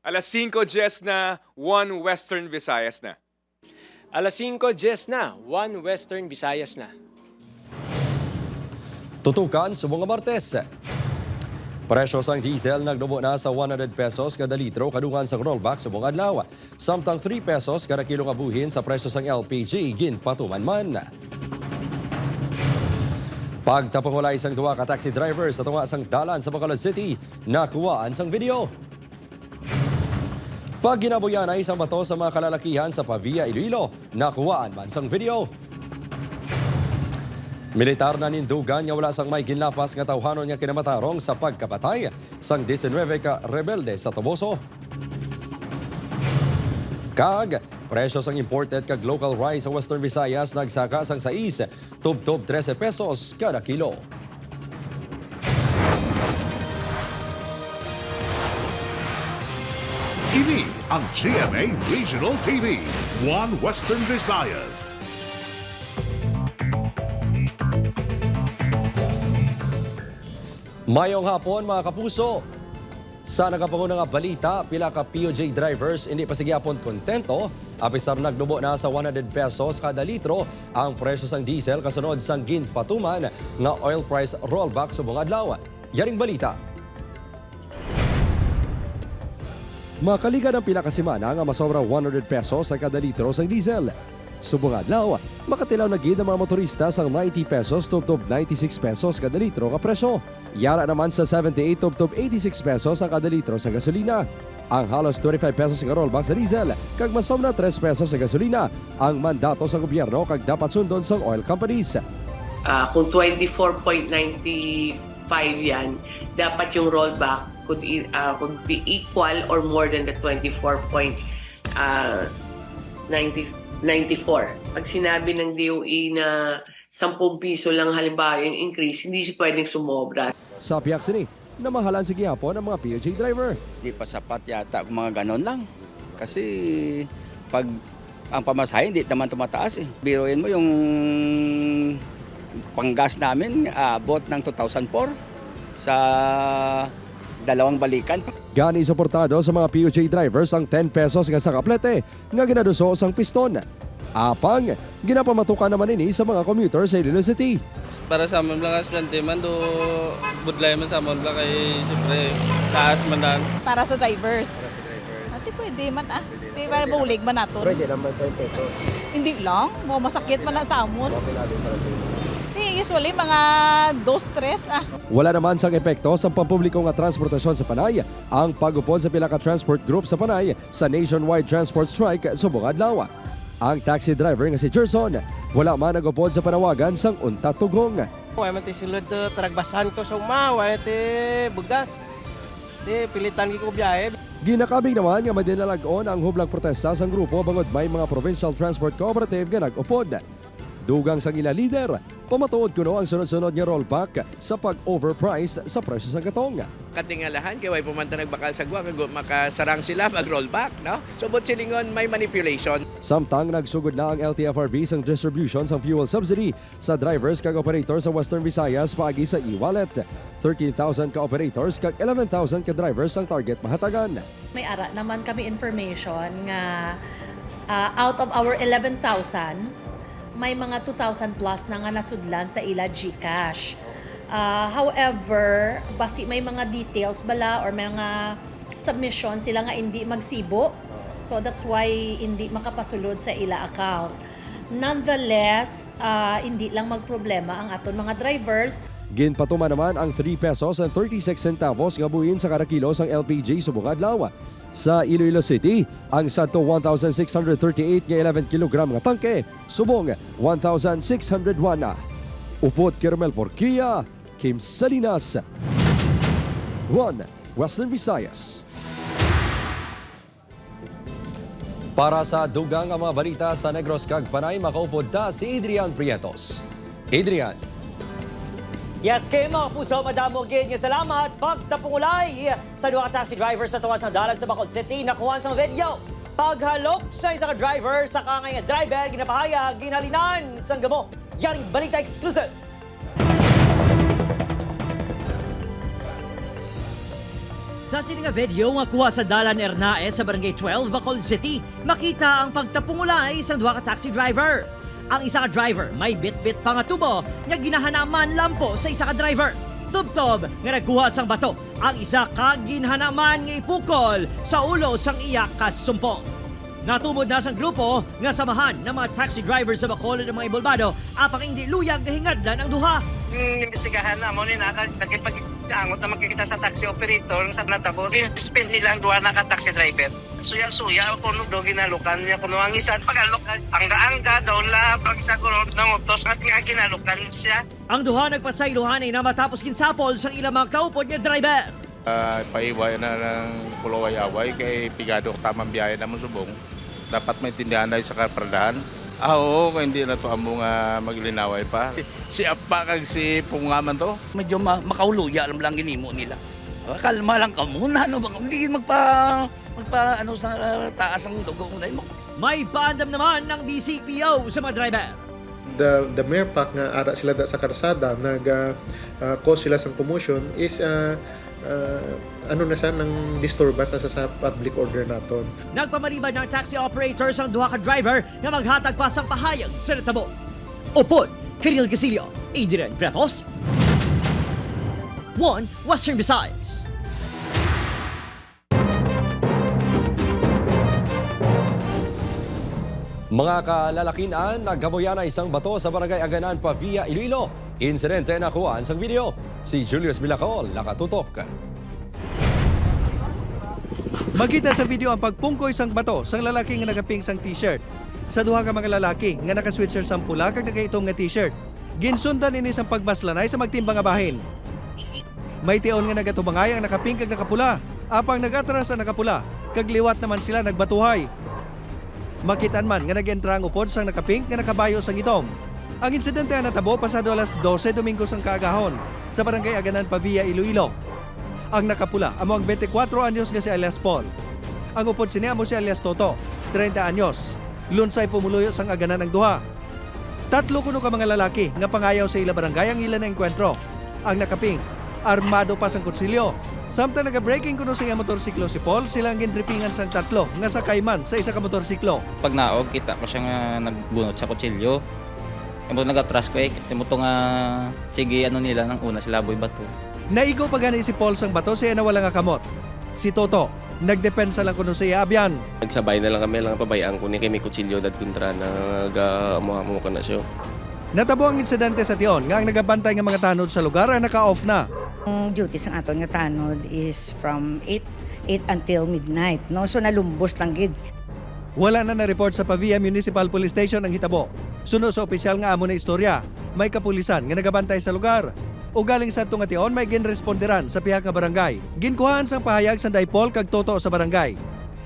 Alas 5:10 na, 1 Western Visayas na. Alas 5:10 na, 1 Western Visayas na. Tutukan sa mga Martes. Presyo sang diesel nagdubo na sa 100 pesos kada litro kadungan sa rollback sa buong adlaw. Samtang 3 pesos kada kilo nga buhin sa presyo sang LPG ginpatuman man. Pagtapangulay sang duwa ka taxi driver sa tunga sang dalan sa Bacolod City, nakuwaan sang video. Pag ginabuyan ay isang bato sa mga kalalakihan sa Pavia, Iloilo, nakuwaan man sang video. Militar na nindugan nga wala sang may ginlapas nga tawhanon nga kinamatarong sa pagkapatay sang 19 ka rebelde sa Toboso. Kag, presyo sang imported kag local rice sa Western Visayas nagsaka sang 6, tub-tub 13 pesos kada kilo. Ini ang GMA Regional TV, 1 Western Visayas. Mayong hapon mga kapuso. Sa nagapanguna nga balita, pila ka POJ drivers hindi pa sigyapon kontento apisar nagdubo na sa 100 pesos kada litro ang presyo sang diesel kasunod sang ginpatuman nga oil price rollback sa buong adlaw. Yaring balita. Makaligan ang pila ka semana nga masobra 100 pesos sa kada litro sang diesel. Subong adlaw, makatilaw na gid ang mga motorista sang 90 pesos tubtob 96 pesos kada litro nga presyo. Yara naman sa 78 tubtob 86 pesos ang kada litro sa gasolina. Ang halos 25 pesos nga rollback sa diesel, kag masobra 3 pesos sa gasolina ang mandato sa gobyerno kag dapat sundon sang oil companies. Kung 24.95 yan, dapat yung rollback could be equal or more than the 24.94. Pag sinabi ng DOE na 10 piso lang halimbawa yung increase, hindi siya pwedeng sumobra. Sa piyak sini, namahalan sa gihapon ang mga POJ driver. Di pa sapat yata kung mga ganon lang. Kasi pag ang pamasahe hindi naman tumataas eh. Biruin mo yung panggas namin, abot ng 2004 sa dalawang balikan. Gani suportado sa mga POJ drivers ang 10 pesos nga sa kaplete nga ginaduso sang piston. Apang, ginapamatukan naman ini sa mga commuter sa Iloilo City. Para sa amon lang estudyante man do budlay man sa amon lang kay siyempre taas man lang. Para sa drivers. Ate pwede man Di ba bulig man nato? Pwede naman 10 pesos. Hindi lang, mo masakit man na sa amon. Okay natin para sa inyo. Usually mga 2-3 Wala naman sang epekto sa pampubliko nga transportasyon sa Panay ang pagupod sa pila ka transport group sa Panay sa nationwide transport strike subong adlaw. Ang taxi driver nga si Gerson wala man nagupod sa panawagan sang unta tugong. Wala man ti silod tragbasan to sa umawa, ti bugas. Ti pilitan ko biyahe. Ginakabing naman nga madinalagon ang hublag protesta sang grupo bangod may mga provincial transport cooperative nga nag-upod. Dugang sang ila leader, pamatuod kuno ang sunod-sunod nga rollback sa pag-overpriced sa presyo sa gatong. Katingalahan kay way pumanta nagbakal sa guwa makasarang sila mag-rollback, no? Subot silingon may manipulation. Samtang nagsugod na ang LTFRB sang distribution sang fuel subsidy sa drivers kag operator sa Western Visayas paagi sa e-wallet. 13,000 ka operators kag 11,000 ka drivers ang target mahatagan. May ara naman kami information nga out of our 11,000, may mga 2,000 plus na nga nasudlan sa ila GCash. However, basi may mga details bala or mga submission sila nga hindi magsibo. So that's why hindi makapasulod sa ila account. Nonetheless, hindi lang magproblema ang aton mga drivers. Ginpatuman naman ang 3 pesos and 36 centavos nga buhin sa kada kilo sang LPG subong adlaw. Sa Iloilo City, ang sadto 1,638 nga 11 kilogram nga tangke, subong 1,601 na. Upot Kermel Porquia, Kim Salinas, 1 Western Visayas. Para sa dugang nga mga balita sa Negros kag Panay, makaupod ta si Adrian Prietos. Adrian. Yes, kay mga puso, madamo gid nga salamat pagtapungulay sa duha ka taxi driver sa tuwas ng dalan sa Bacolod City nakuha sa video. Paghalok sa isa ka driver sa kangay nga driver ginapahayag ginhalinan sang gamo. Yaring balita exclusive. Sa sininga video nga kuha sa Dalan Ernae sa Barangay 12, Bacolod City, makita ang pagtapungulay sa duha ka taxi driver. Ang isa ka driver may bit-bit pa nga tubo nga ginahanaman lampo sa isa ka driver. Tubtob nga nagkuha sang bato. Ang isa ka ginhanaman nga ipukol sa ulo sang iya ka sumpong. Natumod na sang grupo nga samahan ng mga taxi drivers sa Bacolod ng mga ibolbado apang hindi luyag nga hingadlan ang duha. Investigahan na mo ni nakipag-angot na makikita sa taxi operator sa natabo. Spend nila ang duha na ka-taxi driver. Suya-suya ako nung do ginalukan niya kuno ang isa pagalok angga-angga daw la pag isa ko nang utos at nga ginalukan siya. Ang duha nagpasaylohan ay na matapos ginsapol sang ilang mga kaupod nga driver. Paiway na ng kulaway-away kay pigado tamang biyahe naman subong. Dapat may tindahan na sa kapardahan. Oo, kung hindi na to among maglinaway pa. Si Apa kag si Pungaman to. Medyo makauluya lang ginimo nila. Kalma lang ka muna, ano bang hindi magpa ano sa taas ang dugo mo. May paandam naman ng BCPO sa mga driver. The mere fact nga ara sila sa karsada cause sila sang commotion is ano na siya ng disturbance sa public order naton. Nagpamaliban ng taxi operators ang duha ka driver nga maghatag pa sang pahayag sa natabo. Upod, Kiril Gasilio, Adrian Bretos, 1 Western Visayas. Mga kalalakinan, naggaboyan na isang bato sa barangay Aganan pa via Iloilo. Insidente na kuhaan sa video. Si Julius Bilacol, nakatutok. Makita sa video ang pagpungkoy sang bato sang lalaki nga nagaping sang t-shirt. Sa duha ka mga lalaki nga naka-sweatshirt sang pula kag nagaitom nga t-shirt. Ginsundan ini sang pagbaslanay sa magtimbang nga bahin. May tion nga nagatubangay ang nakaping kag nakapula. Apang nagatras ang nakapula, kag liwat naman sila nagbatuhay. Makitaan man nga nag-entra ang upod sang nakapink nga nakabayo sang itom. Ang insidente ang natabo pasado alas 12 Domingo sang kaagahon sa barangay Aganan pa via Iloilo. Ang nakapula amo ang 24 anyos nga si alias Paul. Ang upod sini amo si alias Toto, 30 anyos. Lunsay pumuluyo sang Aganan ang duha. Tatlo kuno ka mga lalaki nga pangayaw sa ila barangay ang ila na engkwentro. Ang nakaping armado pa sang kutsilyo. Samtang naga-breaking kuno sa motorsiklo si Paul, silang gintripingan sang tatlo nga sakay man sa isa ka motorsiklo. Pag naog, kita ko siya nga nagbunot sa kutsilyo. Kaya nag-atras ko kaya mo nga sige nila nang una sila boy bato. Naigo pa gani si Paul sang bato siya na wala nga kamot. Si Toto, nagdepensa lang kuno sa iya abyan. Nagsabay na lang kami lang pabayaan ko ni kay may kutsilyo dad kontra nag-amuha ka na siya. Natabo ang insidente sa tion nga ang nagabantay nga mga tanod sa lugar ay naka-off na. Ang duties ng aton nga tanod is from 8 until midnight, no? So nalumbos lang gid. Wala na na-report sa Pavia Municipal Police Station ang hitabo. Suno sa opisyal nga amo na istorya, may kapulisan nga nagabantay sa lugar. O galing sa tunga tion may ginresponderan sa pihak nga barangay. Ginkuhaan sang pahayag sa Daypol kag Toto sa barangay.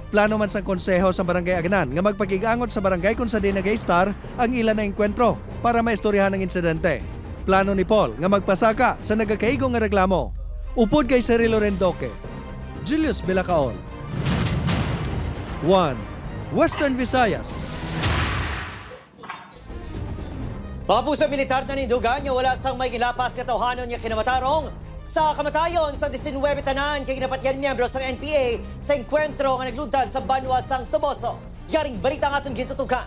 Plano man sang konseho sa barangay Aganan nga magpakigangot sa barangay kung sa di nag-star ang ilan na engkwentro para maistoryahan ang insidente. Plano ni Paul nga magpasaka sa nagakaigo nga reklamo. Upod kay Cirilo Rendoque, Julius Bilacaon, 1 Western Visayas. Papusa militar na nindugan nga wala sang may gilapas nga tawhanon nga kinamatarong sa kamatayon sa 19 tanan kay ginapatyan miyembro sa NPA sa engkwentro nga nagluntad sa Banwa sang Toboso. Yaring balita nga atong gintutukan.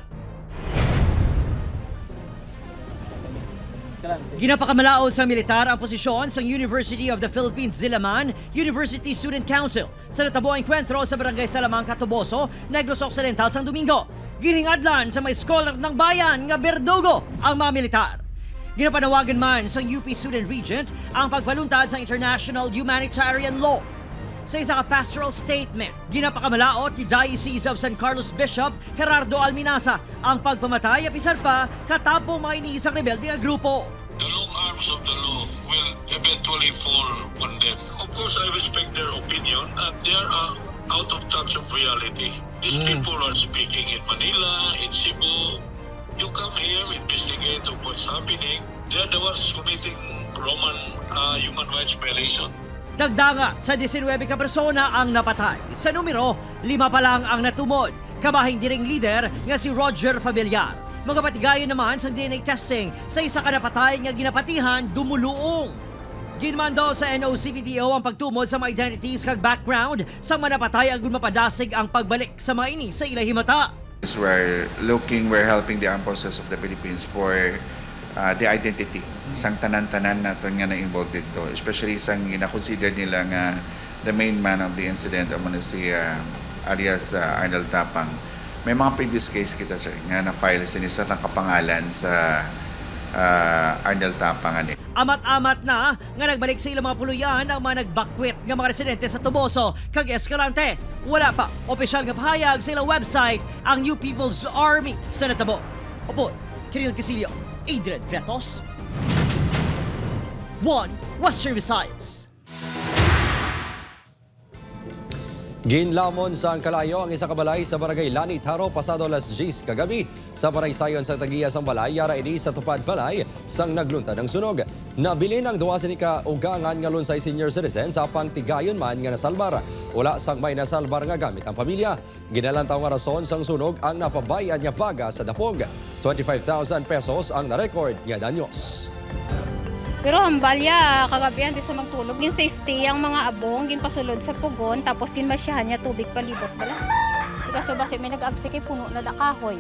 Ginapakamalaod sa militar ang posisyon sa University of the Philippines Diliman University Student Council sa natabo ang enkwentro sa Barangay Salamanca, Toboso, Negros Occidental sang Domingo. Giningadlan sa may scholar ng bayan nga Berdugo ang mga militar. Ginapanawagan man sa UP Student Regent ang pagpaluntad sa international humanitarian law. Sa isa ka pastoral statement, ginapakamalaot ni Diocese of San Carlos Bishop Gerardo Alminasa ang pagpamatay apisar pa katapong mga iniisang rebelde nga grupo. The long arms of the law will eventually fall on them. Of course, I respect their opinion and they are out of touch of reality. These people are speaking in Manila, in Cebu. You come here, investigate of what's happening. They are the ones committing human rights violation. Nagdanga sa 19 ka persona ang napatay. Sa numero, 5 pa lang ang natumod. Kabahing diring leader nga si Roger Familiar. Mga patigayon naman sa DNA testing sa isa ka napatay nga ginapatihan dumuluong. Ginmando sa NOCPPO ang pagtumod sa mga identities kag background sa manapatay ang mapadasig ang pagbalik sa mga ini sa ilahimata. We're helping the armed forces of the Philippines for the identity sang tanan-tanan naton nga na-involved dito, especially sang gina-consider nila nga the main man of the incident amo si alias Arnold Tapang. May mga previous case kita sir nga na-file sinisa ng kapangalan sa Arnold Tapang ani. Amat-amat na nga nagbalik sa ilang mga puluyan ang mga nagbakwit nga mga residente sa Tuboso kag Escalante. Wala pa opisyal nga pahayag sa ilang website ang New People's Army sa natabo. Opo, Kiril Casilio, Adrian Cretos, 1 Western Visayas. Ginlamon sa Kalayo ang isa ka balay sa Barangay Lanit Haro pasado alas 10 kagabi sa Paraysayon sa Tagiya sang balay yara ini sa tupad balay sang nagluntad ng sunog. Nabilin ang 12 ka ugangan nga lunsay senior citizen sa pangtigayon man nga nasalbar. Wala sang may nasalbar nga gamit ang pamilya. Ginalantaw nga rason sang sunog ang napabayad nga paga sa dapog. 25,000 pesos ang na-record nga danyos. Pero hambalya, kagabihan di sa magtulog, gin safety ang mga abong, gin pasulod sa pugon, tapos gin masyahan niya tubig palibot pala. Kasi basi may nag-agsik puno na dakahoy.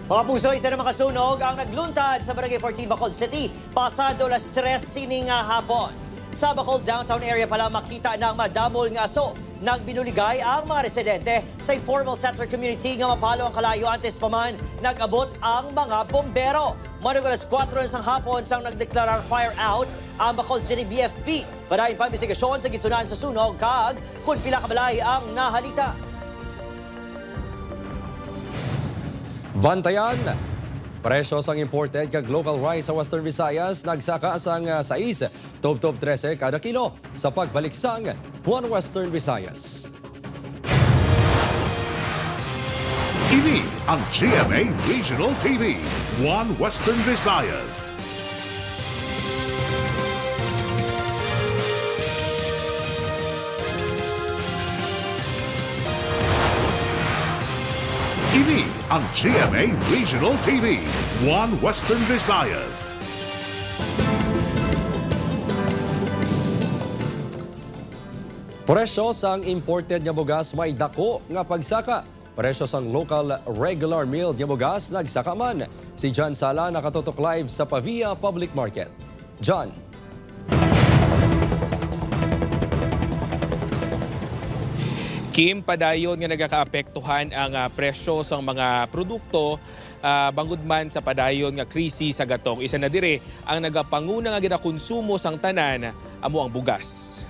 Mga puso, isa na makasunog ang nagluntad sa Barangay 14 Bacolod City pasado alas 3 sining hapon. Sa Bacolod downtown area pala makita ng madamol nga aso. Nagbinuligay ang mga residente sa informal settler community nga mapalo ang kalayo antes pa man nag-abot ang mga bombero. Manug alas 4 ng hapon sang nagdeklarar fire out ang Bacolod City BFP. Padayon pa investigasyon sa gitunan sa sunog kag kung pila ka balay ang nahalita. Bantayan! Presyo sang imported kag local rice sa Western Visayas nagsaka sang 6, tub-tub 13 kada kilo sa pagbalik sang 1 Western Visayas. Ini ang GMA Regional TV, 1 Western Visayas. Ini ang GMA Regional TV, 1 Western Visayas. Presyo sang imported nga bugas may dako nga pagsaka. Presyo sang local regular milled nga bugas nagsaka man. Si John Sala nakatutok live sa Pavia Public Market. John. Kim, padayon nga nagakaapektuhan ang presyo sa mga produkto bangod man sa padayon nga krisis sa gatong. Isa na dire ang nagapanguna nga ginakonsumo sang tanan amo ang bugas.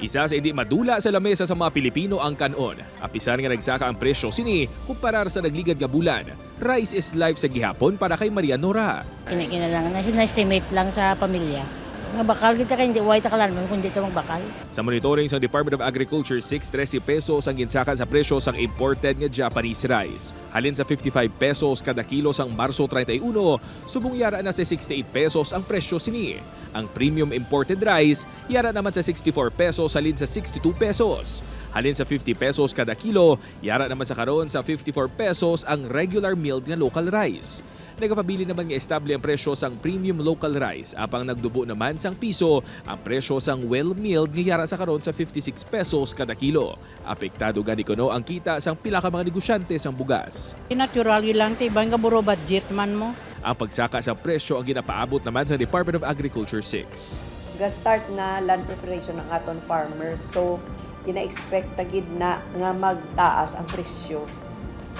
Isa sa hindi madula sa lamesa sa mga Pilipino ang kanon. Apisan nga nagsaka ang presyo sini kumparar sa nagligad nga bulan. Rice is life sa gihapon para kay Maria Nora. Kinakilangan na sina-estimate lang sa pamilya. Mga bakal kita kay hindi white akalan mo kung dito magbakal. Sa monitoring sa Department of Agriculture, 6.13 pesos ang ginsaka sa presyo sang imported nga Japanese rice. Halin sa 55 pesos kada kilo sang Marso 31, subong yara na sa 68 pesos ang presyo sini. Ang premium imported rice, yara naman sa 64 pesos halin sa 62 pesos. Halin sa 50 pesos kada kilo, yara naman sa karon sa 54 pesos ang regular milled nga local rice. Nagapabili naman nga estable ang presyo sang premium local rice. Apang nagdubo naman sang piso ang presyo sang well-milled nga yara sa karon sa 56 pesos kada kilo. Apektado gani kuno ang kita sang pila ka mga negosyante sang bugas. Natural lang tibang ka buro budget man mo. Ang pagsaka sa presyo ang ginapaabot naman sa Department of Agriculture 6. Ga-start na land preparation ng aton farmers. So, ina-expect tagid na nga magtaas ang presyo.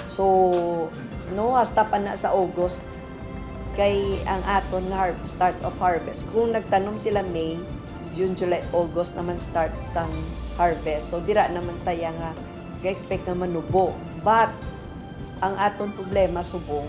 So, no, hasta pa na sa August kay ang aton nga start of harvest. Kung nagtanom sila May, June, July, August naman start sang harvest. So, dira naman tayo nga ga-expect na manubo. But, ang aton problema subong,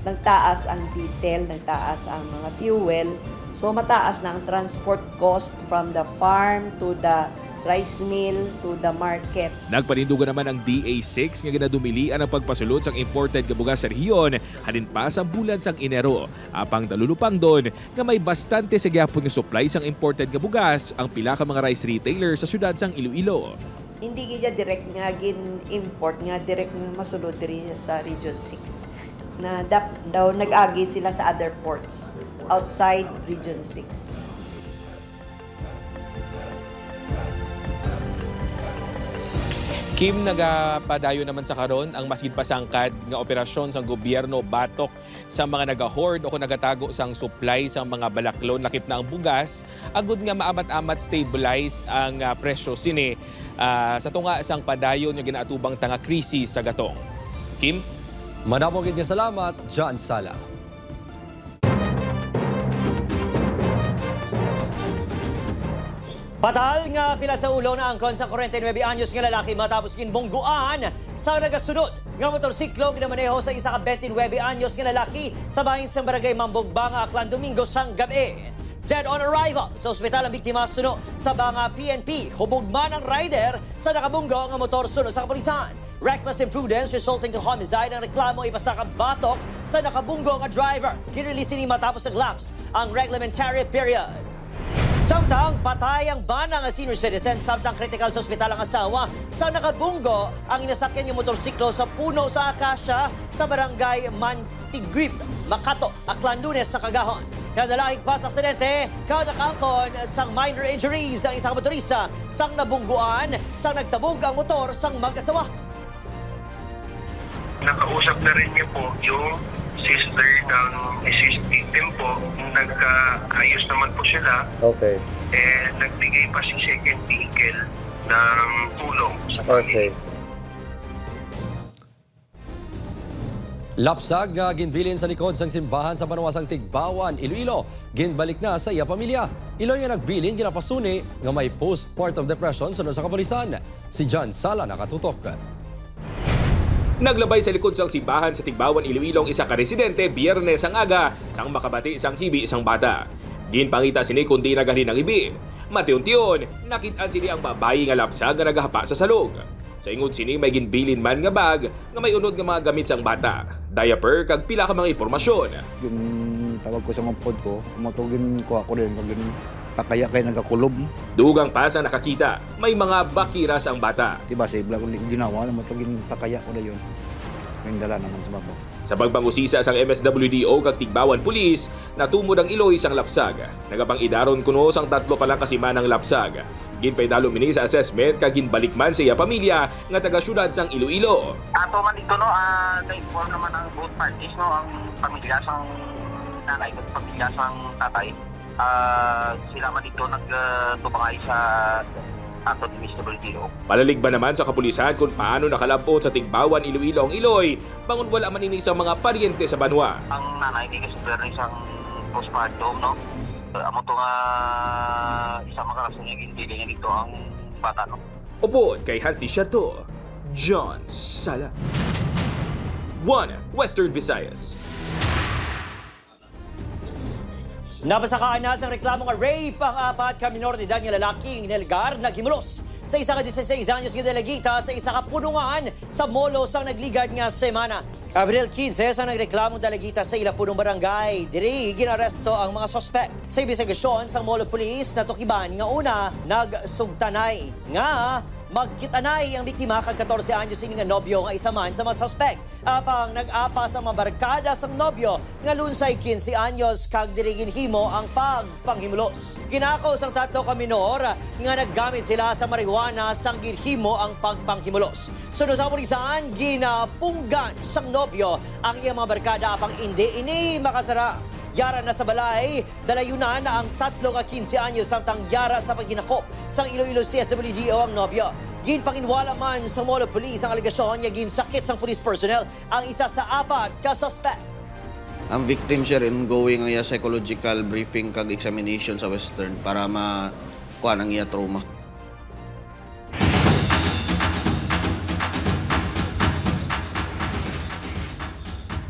nagtaas ang diesel, nagtaas ang mga fuel. So, mataas na ang transport cost from the farm to the rice mill to the market. Nagpanindugan naman ang DA6 nga ginadumilian ang pagpasulod sang imported nga bugas sa rehiyon halin pa sa bulan sang Enero. Apang dalulupang doon nga may bastante sa gyapon nga supply sang imported nga bugas ang pila ka mga rice retailer sa syudad sang Iloilo. Hindi gid direct nga gin import nga direct nga masulod diri sa Region 6. na daw nag-agi sila sa other ports outside Region 6. Kim, nagapadayo naman sa karon ang masid pasangkad nga operasyon sa gobyerno batok sa mga nagahord o kung nagatago sang supply sa mga balaklon lakip na ang bugas agud nga maamat-amat stabilize ang presyo sini sa tunga sang padayon nga ginaatubang tanga krisis sa gatong. Kim? Madamo gid nga salamat, John Sala. Patal nga pila sa ulo na angkon sa 49 anyos nga lalaki matapos kinbungguan sa nagasunod nga motorsiklo ginamaneho sa isa ka 29 anyos nga lalaki sa bahin sa barangay Mambugbanga, Aklan, Domingo sang gabi. Dead on arrival sa ospital ang biktima suno sa Banga PNP. Hubog man ang rider sa nakabunggo nga motor suno sa kapulisan. Reckless imprudence resulting to homicide ang reklamo ipasa ka batok sa nakabunggo nga driver. Kinrelease ni matapos nag-lapse ang reglementary period. Samtang patay ang bana nga senior citizen, samtang critical sa ospital ang asawa sa nakabunggo ang inasakyan yung motorsiklo sa puno sa Acacia sa barangay Mantiguip, Makato, Aklan, Lunes sa Cagahon. Nadalahig pa sa aksidente, nakangkon sang minor injuries ang isang motorista sang nabungguan sang nagtabog ang motor sang mag-asawa. Nakausap na rin niyo po yung sister ng deceased victim po. Nagkaayos naman po sila. Okay. Nagbigay pa si second vehicle ng tulong sa family. Okay. Lapsag nga ginbilin sa likod sang simbahan sa Banawasang Tigbawan, Iloilo. Ginbalik na sa iya pamilya. Iloy nga nagbilin ginapasuni nga may postpartum depression sunod sa kapulisan. Si John Sala nakatutok. Naglabay sa likod sang simbahan sa Tigbawan, Iloilo ang isa ka residente Biyernes ang aga sang makabati isang hibi isang bata. Ginpangita sini kundi nagahin ang hibi. Matiun-tiun, nakitaan sini ang babayi nga lapsag nga nagahapa sa salog. Sa ingod sini may ginbilin man nga bag nga may unod nga mga gamit sang bata. Diaper kag pila ka mga impormasyon. Yung tawag ko sa mga pod ko, matugin ko ako rin. Pag takaya kayo nagkakulob. Dugang pa sa nakakita, may mga bakiras ang bata. Diba sa ibla kong ginawa, matugin takaya ko na yun. Yung dala naman sa baba. Sa pagbangusisa sang MSWDO kag Tigbawan Police, natumod ang Iloy sang lapsag. Nagapang idaron kuno sang 3 pa lang kasimanang lapsag. Ginpay dalo mini sa assessment kag ginbalik man sa iya pamilya nga taga syudad sang Iloilo. Ato man dito no, na-inform naman ang both parties no, ang pamilya sang nanay at pamilya sang tatay. Sila man dito nagtubangay sa ato ni Mr. Bolivio. Palalig ba naman sa kapulisan kung paano nakalabot sa Tigbawan, Iloilo ang Iloy, bangon wala man ini sa mga paryente sa banwa. Ang nanay ni kasi isang postpartum no. Amo to nga isa makarason niya gindili niya dito ang bata no. Upod kay Hans Chateau, John Sala. 1 Western Visayas. Napasakaan na sa reklamo nga rape ang 4 ka minor de edad nga lalaking nilgar naghimulos sa isa ka 16 anyos nga delegita sa isa ka punungan sa Molo sang nagligad nga semana. Abril 15 sa nagreklamo delegita sa Ilapunong Barangay. Diri ginaresto ang mga sospek. Sa investigasyon sang Molo Police natukiban nga una nagsugtanay nga magkitanay ang biktima kag 14 anyos ini nga nobyo nga isa man sa mga suspect. Apang nag-apa sa mga barkada sang nobyo nga lunsay 15 anyos kag diri ginhimo ang pagpanghimulos. Ginako sang 3 ka minor nga naggamit sila sa marijuana sang ginhimo ang pagpanghimulos. Sunod sa pulisan, ginapunggan sang nobyo ang iyang mga barkada apang hindi ini makasara. Yara na sa balay, dalayunan na ang 3 ka 15 anyos samtang yara sa paghinakop sang Iloilo CSWGO ang nobyo. Ginpanginwala man sa Molo Police ang aligasyon nga ginsakit sang police personnel ang isa sa 4 ka suspect. Ang victim sir ongoing ang iya psychological briefing kag examination sa Western para makuha ang iya trauma.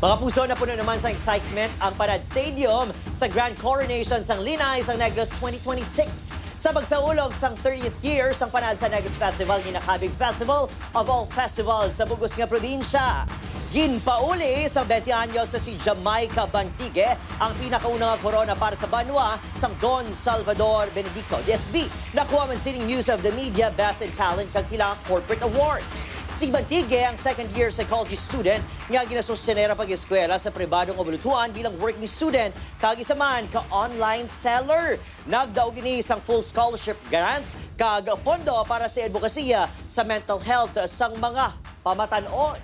Mga puso, napuno naman sa excitement ang Panad Stadium sa Grand Coronation sang Linay sang Negros 2026. Sa pagsaulog sang 30th year sang Panad sa Negros Festival, ginakabig Festival of all festivals sa bugos nga probinsya. Ginpauli sa 20 anyos sa si Jamaica Bantigue ang pinakaunang corona para sa banwa sang Don Salvador Benedicto DSB. Nakuha man sining News of the Media Best in Talent kag pila corporate awards. Si Bantigue ang second-year psychology student nga ginasustenera pag-eskwela sa pribadong kabulutuan bilang working student kag isa man ka online seller. Nagdaog ini isang full scholarship grant kag pondo para sa advokasya sa mental health sang mga pamatanon.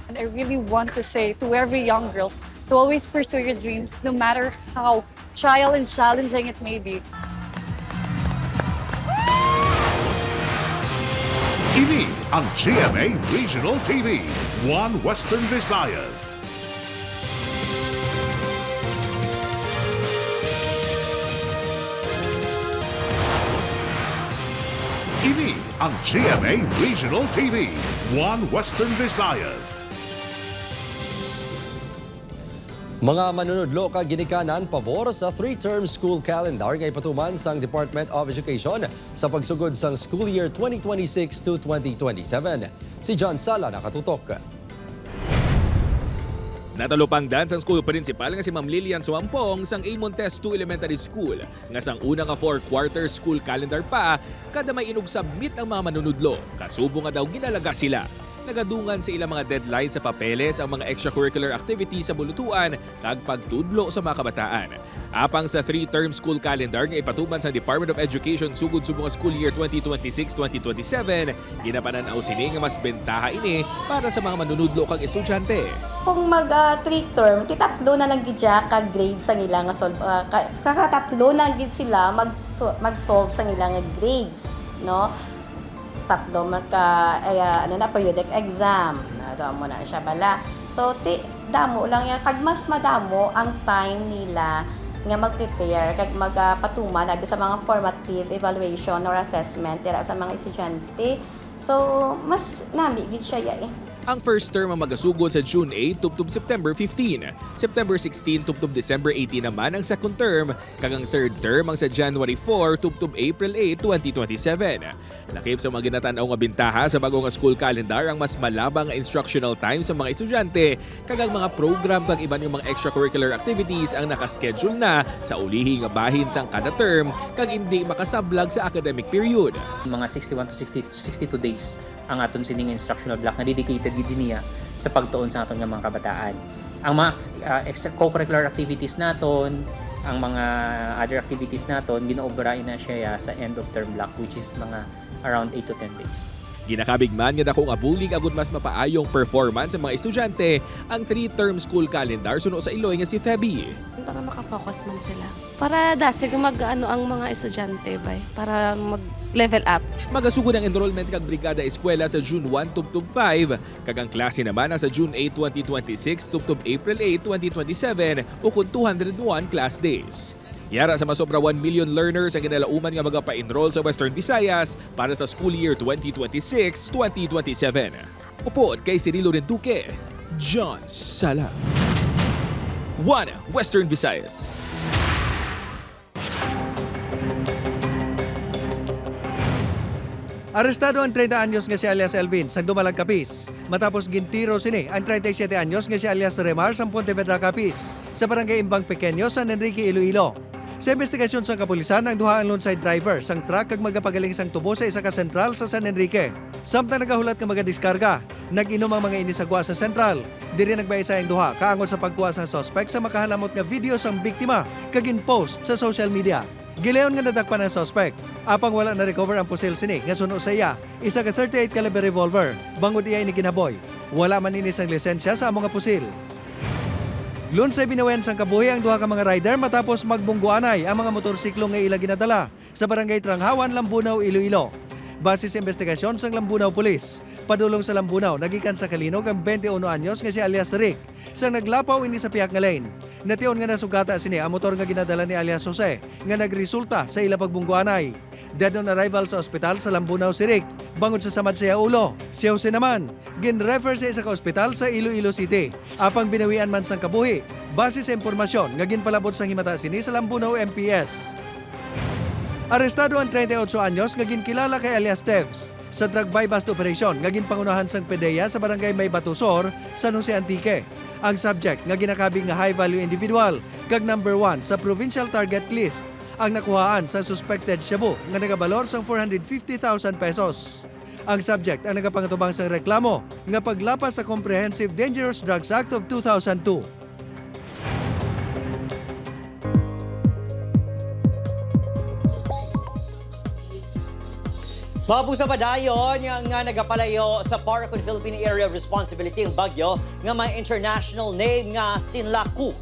And I really want to say to every young girls to always pursue your dreams no matter how trial and challenging it may be. Ini ang GMA Regional TV, One Western Visayas. Ini ang GMA Regional TV, One Western Visayas. Mga manunudlo ka ginikanan pabor sa 3-term school calendar nga ipatuman sang Department of Education sa pagsugod sang school year 2026 to 2027. Si John Sala nakatutok. Natalupangdan sang school principal nga si Ma'am Lilian Suampong sang A. Montes 2 Elementary School nga sang una nga 4-quarter school calendar pa kada may inugsubmit ang mga manunudlo. Kasubo nga daw ginalaga sila. Nagadungan sa ilang mga deadline sa papeles ang mga extracurricular activities sa bulutuan kag pagtudlo sa mga kabataan. Apang sa 3-term school calendar nga ipatuman sa Department of Education sugod subong school year 2026-2027, ginapananaw sini nga mas bentaha ini para sa mga manunudlo kag estudyante. Kung mag 3-term, titatlo na lang gidya kag grades sa nila nga solve. Kakatatlo na gid sila mag-solve sa nila nga grades, no? Tatlo periodic exam. Damo na siya bala. So damo lang yan kag mas madamo ang time nila nga mag-prepare kag magpatuman sa mga formative evaluation or assessment tira sa mga estudyante. So mas nami gid siya Ang first term ang magasugod sa June 8 tubtob September 15. September 16 tubtob December 18 naman ang second term, kag ang third term ang sa January 4 tubtob April 8, 2027. Lakip sa mga ginatanaw nga bintaha sa bagong school calendar ang mas malabang nga instructional time sa mga estudyante, kag ang mga program kag iban yung mga extracurricular activities ang nakaschedule na sa ulihi nga bahin sang kada term kag hindi makasablag sa academic period. Mga 61 to 62 days ang aton sining instructional block na dedicated gid niya sa pagtuon sa aton nga mga kabataan. Ang mga extracurricular activities naton, ang mga other activities naton ginoobra na siya sa end of term block which is mga around 8 to 10 days. Ginakabig man nga dako nga bulig agud mas mapaayong performance sa mga estudyante ang 3-term school calendar suno sa Iloy nga si Feby. Para makafocus man sila. Para dasig ang mga estudyante bay para mag-level up. Magasugod ang enrollment kag brigada eskwela sa June 1 tubtob 5, kag ang klase naman ang sa June 8, 2026 tubtob April 8, 2027 ukod 201 class days. Yara sa masobra 1 million learners ang ginalauman nga magapa-enroll sa Western Visayas para sa school year 2026-2027. Upod kay Cirilo Renduque, John Sala. One Western Visayas. Arestado ang 30 anyos nga si alias Elvin sa Dumalag Capiz. Matapos gintiro sini ang 37 anyos nga si alias Remar sa Pontevedra Capiz sa barangay Imbang Pequeño, San Enrique, Iloilo. Sa investigasyon sa kapulisan, ang duha ang lone side driver sang truck kag magapagaling sang tubo sa isa ka sentral sa San Enrique. Samtang nagahulat nga magadiskarga, nag-inom ang mga inisagwa sa sentral. Diri nagbaysa ang duha kaangod sa pagkuha sa suspect sa makahalamot nga video sang biktima kag in-post sa social media. Gileon nga nadakpan ang suspect. Apang wala na recover ang pusil sini nga suno sa iya, isa ka 38 caliber revolver. Bangod iya ni ginaboy. Wala man ini sang lisensya sa among nga pusil. Lunsay binawen sang kabuhi ang duha ka mga rider matapos magbungguanay ang mga motorsiklo nga ila ginadala sa barangay Tranghawan, Lambunaw, Iloilo. Base sa investigasyon sang Lambunaw Police, padulong sa Lambunaw nagikan sa Kalinog ang 21 anyos nga si alias Rick sang naglapaw ini sa piyak nga lane. Nation nga nasugata sini ang motor nga ginadala ni alias Jose nga nagresulta sa ila pagbungguanay. Dead on arrival sa ospital sa Lambunaw si Rick, bangod sa samad siya ulo. Si Jose naman, gin-refer sa isa ka ospital sa Iloilo City. Apang binawian man sang kabuhi, base sa impormasyon nga ginpalabot sang himata sini sa Lambunaw MPS. Arestado ang 38 anyos nga ginkilala kay alias Tevs sa drug buy bust operation nga ginpangunahan sang PDEA sa barangay May Batusor, San Jose Antique. Ang subject nga ginakabing nga high value individual kag number 1 sa provincial target list ang nakuhaan sa suspected shabu nga nagabalor sang 450,000 pesos. Ang subject ang nagapangatubang sa reklamo nga paglapas sa Comprehensive Dangerous Drugs Act of 2002. Mabusa pa dayon nga nagapalayo sa Paracon Philippine Area of Responsibility ang bagyo nga may international name nga Sinlaku.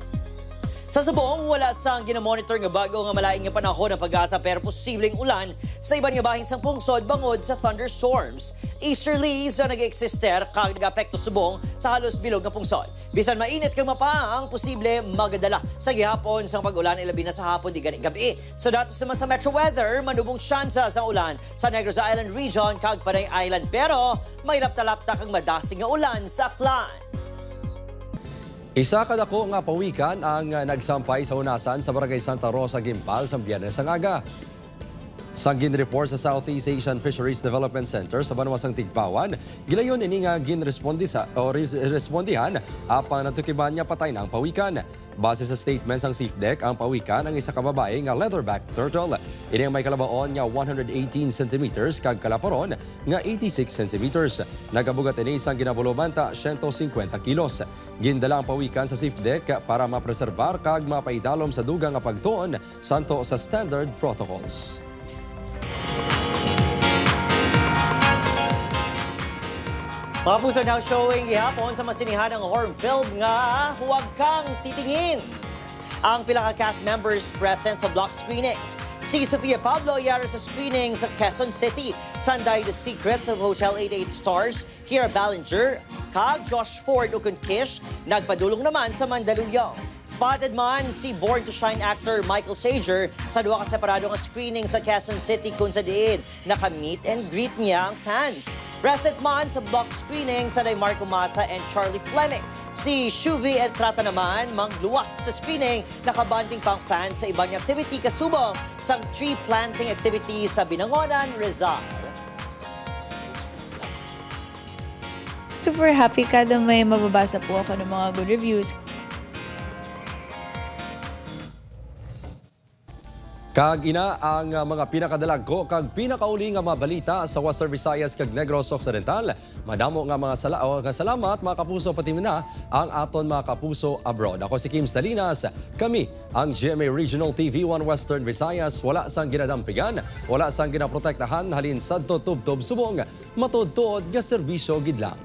Sa subong, wala sang ginamonitor nga bago nga malaing nga panahon ng pag-asa pero posibleng ulan sa iban nga bahin sang pungsod bangod sa thunderstorms. Easterlies na nag-eksister kag nag-apekto subong sa halos bilog nga pungsod. Bisan mainit kag mapaang posible magadala sa gihapon sang pag-ulan ilabi na sa hapon di gani gabi. Sa datos naman sa Metro Weather, manubong tsansa sa ulan sa Negros Island region kag Panay Island pero may lapta-lapta kag madasing nga ulan sa Aklan. Isa kadako nga pawikan ang nagsampay sa unasan sa Barangay Santa Rosa, Gimpal sa Biyernes ang aga. Sa ginreport sa Southeast Asian Fisheries Development Center sa Banwasang Tigpawan, gilayon ini nga respondihan apang natukiban niya patay ng pawikan. Base sa statement sang SEAFDEC, ang pawikan ang isa ka babae nga leatherback turtle. Ini ang may kalabaon nga 118 cm kag kalaparon nga 86 cm. Nagabugat ini sang ginabulomanta 150 kilos. Gindala ang pawikan sa SEAFDEC para mapreserbar kag mapaidalom sa dugang nga pagtuon santo sa standard protocols. Mga puso now showing gihapon sa masinihan ng horror film nga Huwag Kang Titingin. Ang pila ka cast members present sa block screenings. Si Sofia Pablo yara sa screening sa Quezon City. Sanday The Secrets of Hotel 88 Stars, Kira Ballinger, kag Josh Ford ukon Kish, nagpadulong naman sa Mandaluyong. Spotted man si Born to Shine actor Michael Sager sa duwa ka separado nga screening sa Quezon City kung sa diin naka-meet and greet niya ang fans. Present man sa block screening sa Day Marco Masa and Charlie Fleming. Si Shuvi Etrata naman mangluwas sa screening nakabanding pang fans sa ibang activity kasubong sa tree planting activity sa Binangonan, Rizal. Super happy kada may mababasa po ako ng mga good reviews. Kag ina ang mga pinakadalagko kag pinakauli nga mabalita sa Western Visayas kag Negros Occidental. Madamo nga mga salamat mga kapuso pati na ang aton mga kapuso abroad. Ako si Kim Salinas. Kami ang GMA Regional TV 1 Western Visayas. Wala sang ginadampigan, wala sang ginaprotektahan halin sadto tubtob subong matudtod nga serbisyo gidlang.